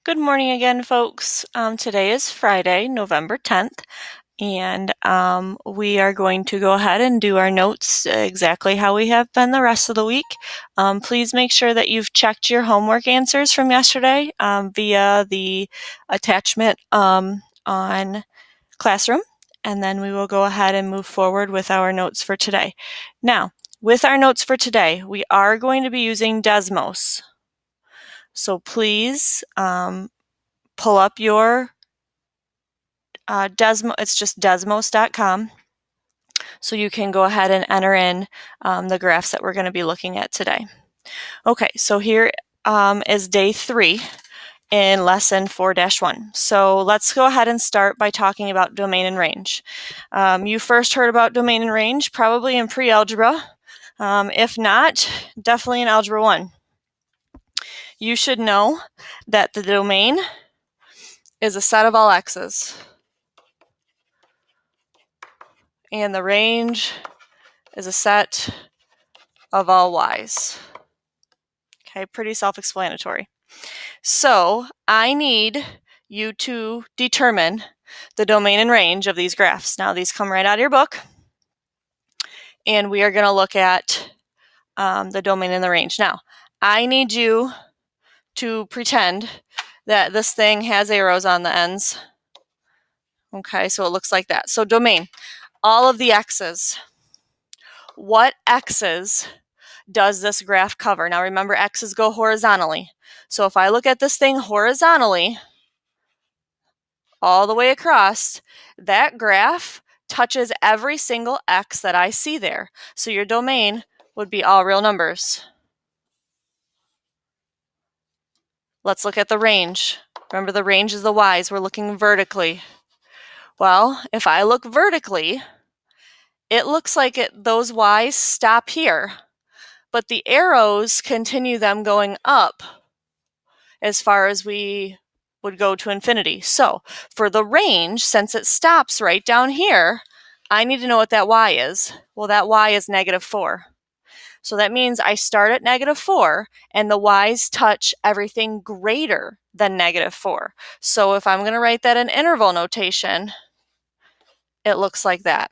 Good morning again, folks. Today is Friday, November 10th, and we are going to go ahead and do our notes exactly how we have been the rest of the week. Please make sure that you've checked your homework answers from yesterday via the attachment on Classroom, and then we will go ahead and move forward with our notes for today. Now, with our notes for today, we are going to be using Desmos. So please pull up your Desmos. It's just desmos.com. So you can go ahead and enter in the graphs that we're going to be looking at today. Okay, so here is day 3 in lesson 4-1. So let's go ahead and start by talking about domain and range. You first heard about domain and range probably in pre-algebra. If not, definitely in Algebra 1. You should know that the domain is a set of all x's, and the range is a set of all y's. Okay, pretty self-explanatory. So I need you to determine the domain and range of these graphs. Now these come right out of your book, and we are going to look at the domain and the range. Now, I need you to pretend that this thing has arrows on the ends. Okay, so it looks like that. So domain, all of the x's. What x's does this graph cover? Now remember, x's go horizontally. So if I look at this thing horizontally, all the way across, that graph touches every single x that I see there. So your domain would be all real numbers. Let's look at the range. Remember, the range is the y's. We're looking vertically. Well, if I look vertically, it looks like those y's stop here, but the arrows continue them going up as far as we would go to infinity. So for the range, since it stops right down here, I need to know what that y is. Well, that y is -4. So that means I start at -4, and the y's touch everything greater than -4. So if I'm going to write that in interval notation, it looks like that.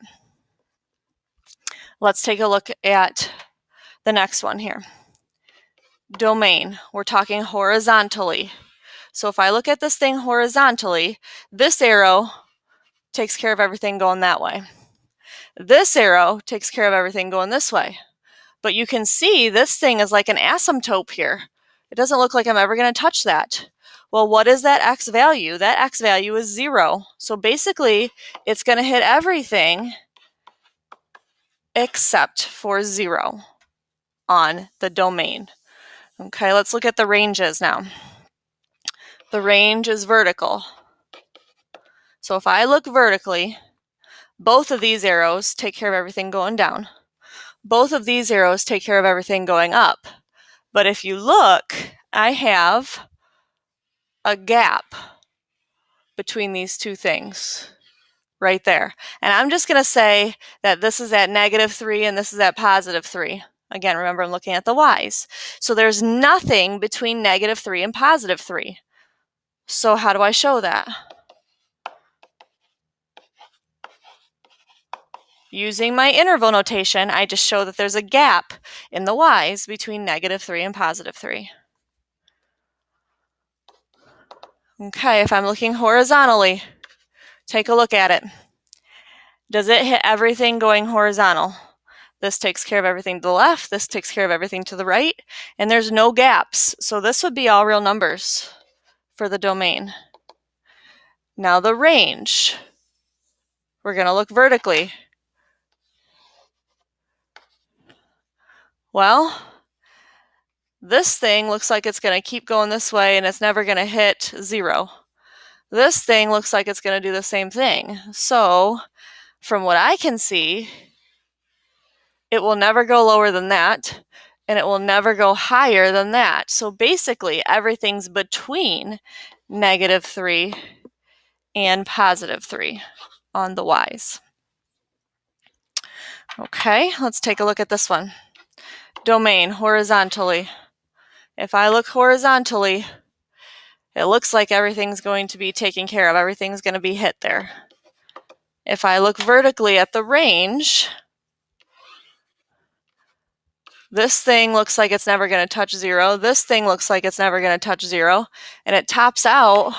Let's take a look at the next one here. Domain, we're talking horizontally. So if I look at this thing horizontally, this arrow takes care of everything going that way. This arrow takes care of everything going this way. But you can see this thing is like an asymptote here. It doesn't look like I'm ever going to touch that. Well, what is that x value? That x value is 0. So basically, it's going to hit everything except for 0 on the domain. Okay, let's look at the ranges now. The range is vertical. So if I look vertically, both of these arrows take care of everything going down. Both of these arrows take care of everything going up. But if you look, I have a gap between these two things right there. And I'm just going to say that this is at -3 and this is at +3. Again, remember, I'm looking at the y's. So there's nothing between -3 and +3. So how do I show that? Using my interval notation, I just show that there's a gap in the y's between -3 and +3. Okay, if I'm looking horizontally, take a look at it. Does it hit everything going horizontal? This takes care of everything to the left, this takes care of everything to the right, and there's no gaps. So this would be all real numbers for the domain. Now the range, we're going to look vertically. Well, this thing looks like it's going to keep going this way and it's never going to hit 0. This thing looks like it's going to do the same thing. So from what I can see, it will never go lower than that, and it will never go higher than that. So basically, everything's between -3 and +3 on the y's. Okay, let's take a look at this one. Domain, horizontally. If I look horizontally, it looks like everything's going to be taken care of. Everything's going to be hit there. If I look vertically at the range, this thing looks like it's never going to touch 0. This thing looks like it's never going to touch 0. And it tops out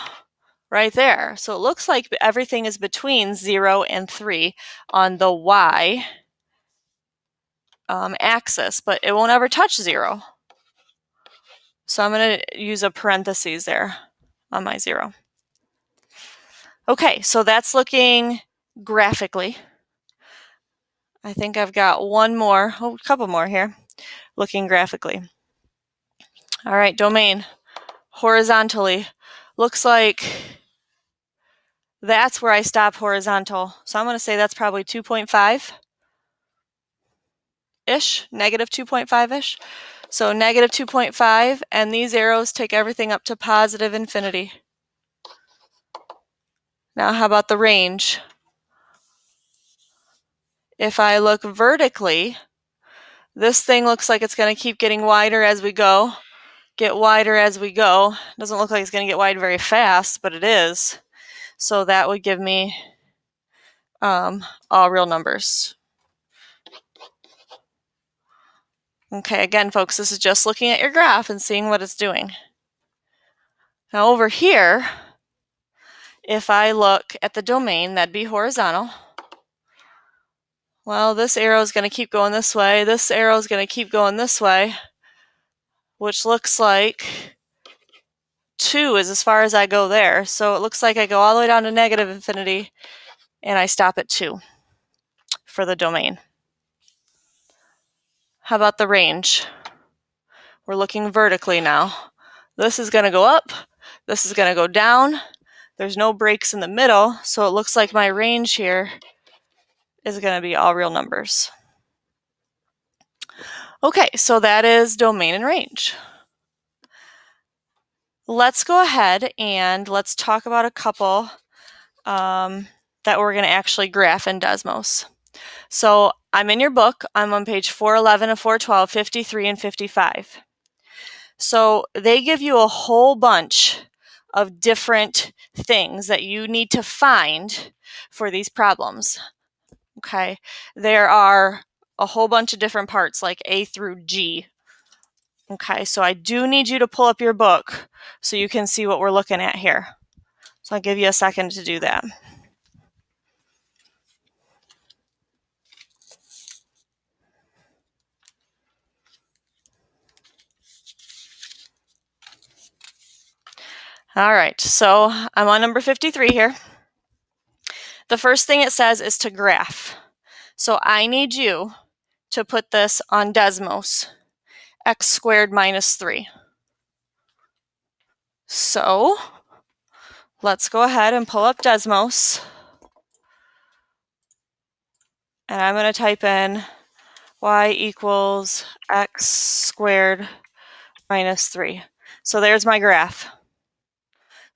right there. So it looks like everything is between 0 and 3 on the y axis, but it won't ever touch 0. So I'm going to use a parentheses there on my 0. Okay, so that's looking graphically. I think I've got a couple more here, looking graphically. All right, domain, horizontally. Looks like that's where I stop horizontal. So I'm going to say that's probably 2.5-ish, negative 2.5-ish. So negative 2.5, and these arrows take everything up to positive infinity. Now how about the range? If I look vertically, this thing looks like it's going to keep getting wider as we go. Get wider as we go. Doesn't look like it's going to get wide very fast, but it is. So that would give me all real numbers. Okay, again, folks, this is just looking at your graph and seeing what it's doing. Now over here, if I look at the domain, that'd be horizontal. Well, this arrow is going to keep going this way. This arrow is going to keep going this way, which looks like 2 is as far as I go there. So it looks like I go all the way down to negative infinity, and I stop at 2 for the domain. How about the range? We're looking vertically now. This is going to go up. This is going to go down. There's no breaks in the middle, so it looks like my range here is going to be all real numbers. Okay, so that is domain and range. Let's go ahead and let's talk about a couple that we're going to actually graph in Desmos. So I'm in your book. I'm on page 411 of 412, 53, and 55. So they give you a whole bunch of different things that you need to find for these problems. Okay, there are a whole bunch of different parts like A through G. Okay, so I do need you to pull up your book so you can see what we're looking at here. So I'll give you a second to do that. All right, so I'm on number 53 here. The first thing it says is to graph. So I need you to put this on Desmos, x squared minus 3. So let's go ahead and pull up Desmos. And I'm going to type in y equals x squared minus 3. So there's my graph.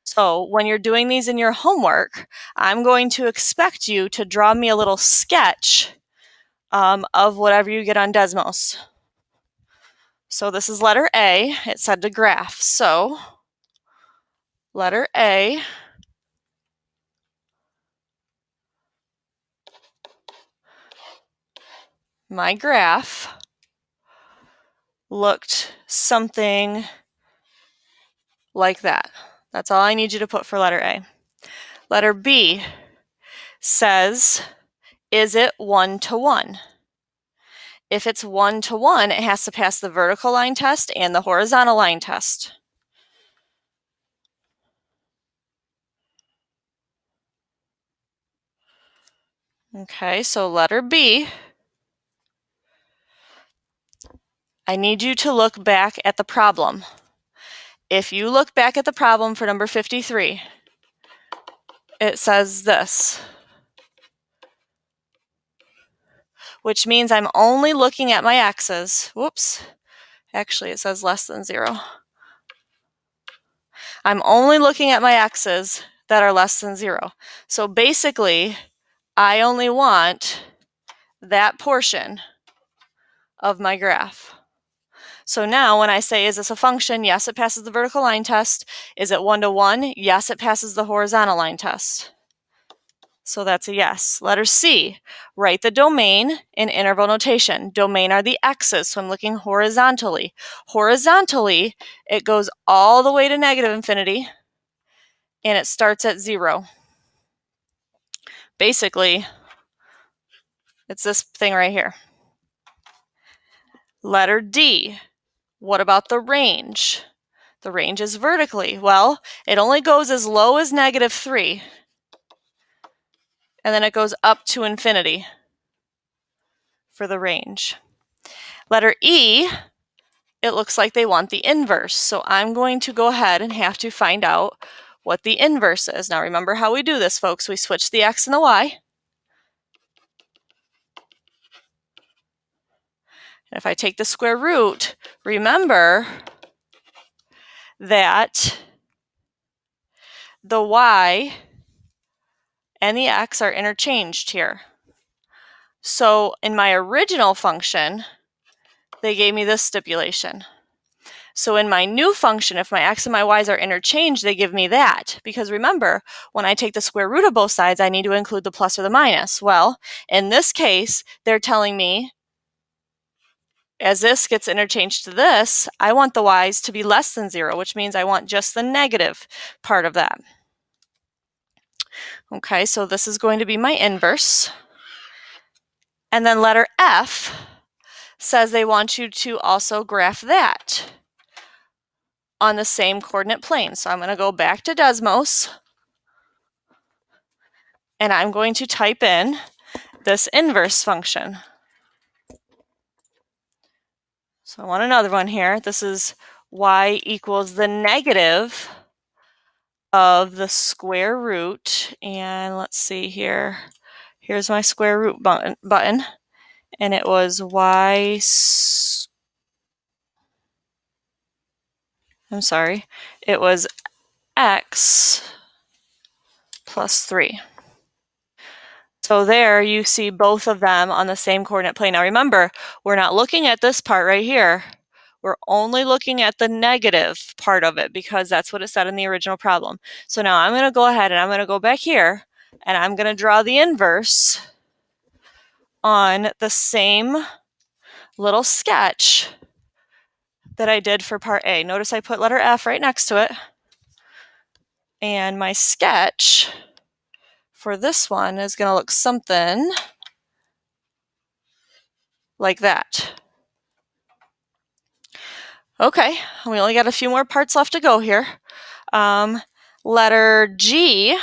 So when you're doing these in your homework, I'm going to expect you to draw me a little sketch of whatever you get on Desmos. So this is letter A. It said to graph. So letter A, my graph looked something like that. That's all I need you to put for letter A. Letter B says, is it 1-to-1? If it's 1-to-1, it has to pass the vertical line test and the horizontal line test. Okay, so letter B, I need you to look back at the problem. If you look back at the problem for number 53, it says this, which means I'm only looking at my x's. Whoops, actually it says less than 0. I'm only looking at my x's that are less than 0. So basically, I only want that portion of my graph. So now when I say, is this a function? Yes, it passes the vertical line test. Is it 1 to 1? Yes, it passes the horizontal line test. So that's a yes. Letter C, write the domain in interval notation. Domain are the x's, so I'm looking horizontally. Horizontally, it goes all the way to negative infinity, and it starts at 0. Basically, it's this thing right here. Letter D, what about the range? The range is vertically. Well, it only goes as low as -3, and then it goes up to infinity for the range. Letter E, it looks like they want the inverse. So I'm going to go ahead and have to find out what the inverse is. Now remember how we do this, folks. We switch the x and the y. And if I take the square root, remember that the y and the x are interchanged here. So in my original function, they gave me this stipulation. So in my new function, if my x and my y's are interchanged, they give me that. Because remember, when I take the square root of both sides, I need to include the plus or the minus. Well, in this case, they're telling me, as this gets interchanged to this, I want the y's to be less than 0, which means I want just the negative part of that. Okay, so this is going to be my inverse. And then letter F says they want you to also graph that on the same coordinate plane. So I'm going to go back to Desmos, and I'm going to type in this inverse function. So I want another one here. This is y equals the negative of the square root. And let's see here. Here's my square root button. And it was it was x plus 3. So there you see both of them on the same coordinate plane. Now remember, we're not looking at this part right here. We're only looking at the negative part of it because that's what it said in the original problem. So now I'm going to go ahead and I'm going to go back here and I'm going to draw the inverse on the same little sketch that I did for part A. Notice I put letter F right next to it. And my sketch for this one is going to look something like that. Okay, we only got a few more parts left to go here. Letter G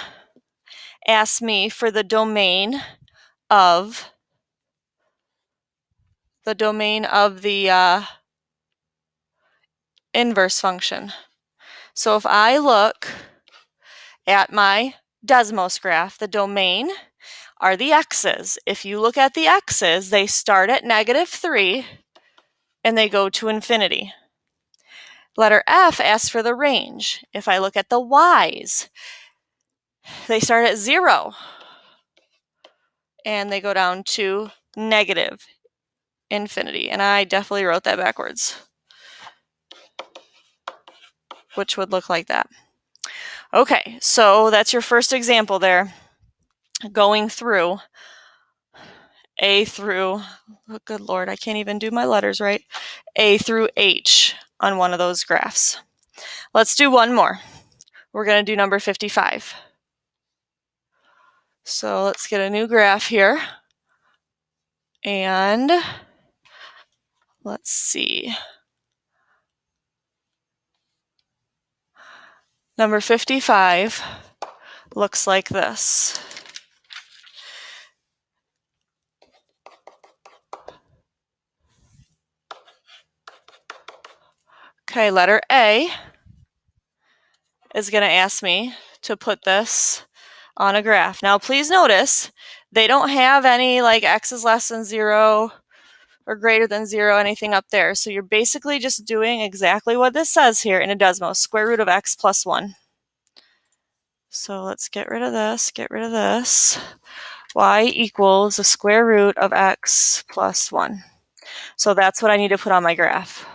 asks me for the domain of the inverse function. So if I look at my Desmos graph, the domain are the x's. If you look at the x's, they start at -3 and they go to infinity. Letter F asks for the range. If I look at the y's, they start at 0 and they go down to negative infinity. And I definitely wrote that backwards, which would look like that. Okay, so that's your first example there, going through A through, oh, good Lord, I can't even do my letters right, A through H on one of those graphs. Let's do one more. We're going to do number 55. So let's get a new graph here. And let's see. Number 55 looks like this. Okay, letter A is going to ask me to put this on a graph. Now, please notice they don't have any like x is less than 0 or greater than 0, anything up there. So you're basically just doing exactly what this says here in a Desmos, square root of x plus 1. So let's get rid of this, get rid of this. Y equals the square root of x plus 1. So that's what I need to put on my graph.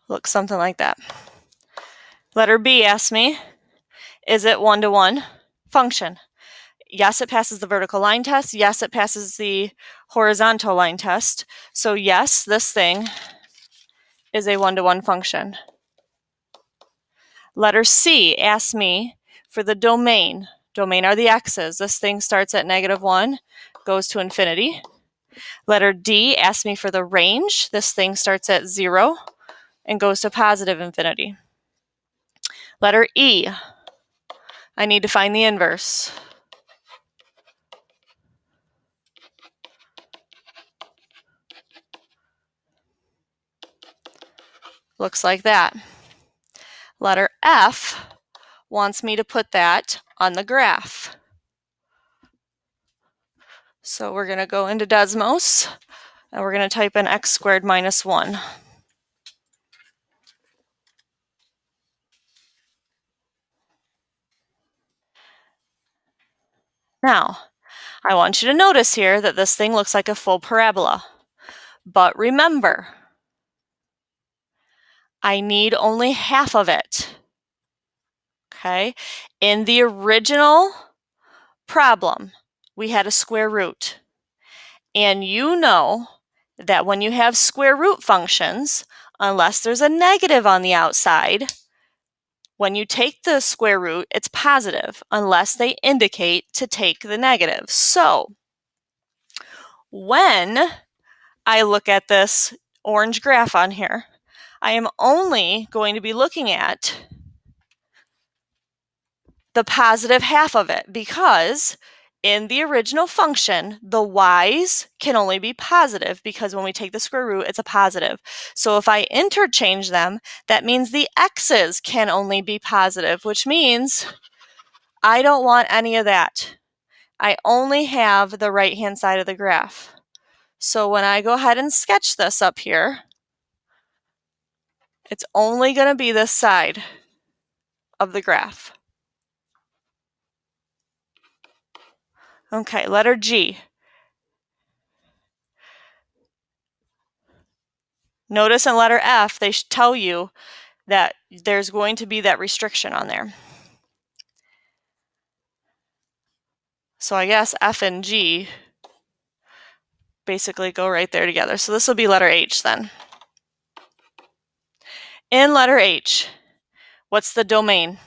Looks something like that. Letter B asks me, is it one-to-one function? Yes, it passes the vertical line test. Yes, it passes the horizontal line test. So yes, this thing is a one-to-one function. Letter C asks me for the domain. Domain are the x's. This thing starts at -1, goes to infinity. Letter D asks me for the range. This thing starts at 0 and goes to positive infinity. Letter E, I need to find the inverse. Looks like that. Letter F wants me to put that on the graph. So we're going to go into Desmos, and we're going to type in x squared minus 1. Now, I want you to notice here that this thing looks like a full parabola. But remember, I need only half of it. Okay? In the original problem, we had a square root. And you know that when you have square root functions, unless there's a negative on the outside, when you take the square root, it's positive, unless they indicate to take the negative. So, when I look at this orange graph on here, I am only going to be looking at the positive half of it, because in the original function, the y's can only be positive, because when we take the square root, it's a positive. So if I interchange them, that means the x's can only be positive, which means I don't want any of that. I only have the right-hand side of the graph. So when I go ahead and sketch this up here, it's only going to be this side of the graph. Okay, letter G. Notice in letter F, they tell you that there's going to be that restriction on there. So I guess F and G basically go right there together. So this will be letter H then. In letter H, what's the domain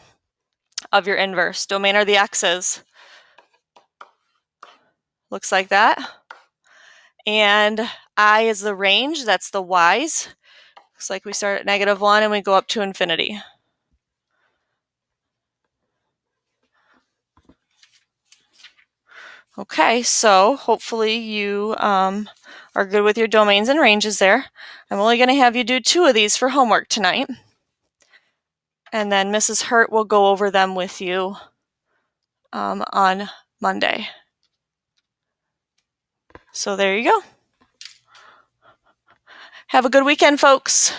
of your inverse? Domain are the x's. Looks like that. And I is the range, that's the y's. Looks like we start at -1 and we go up to infinity. Okay, so hopefully you are good with your domains and ranges there. I'm only going to have you do 2 of these for homework tonight. And then Mrs. Hurt will go over them with you on Monday. So there you go. Have a good weekend, folks.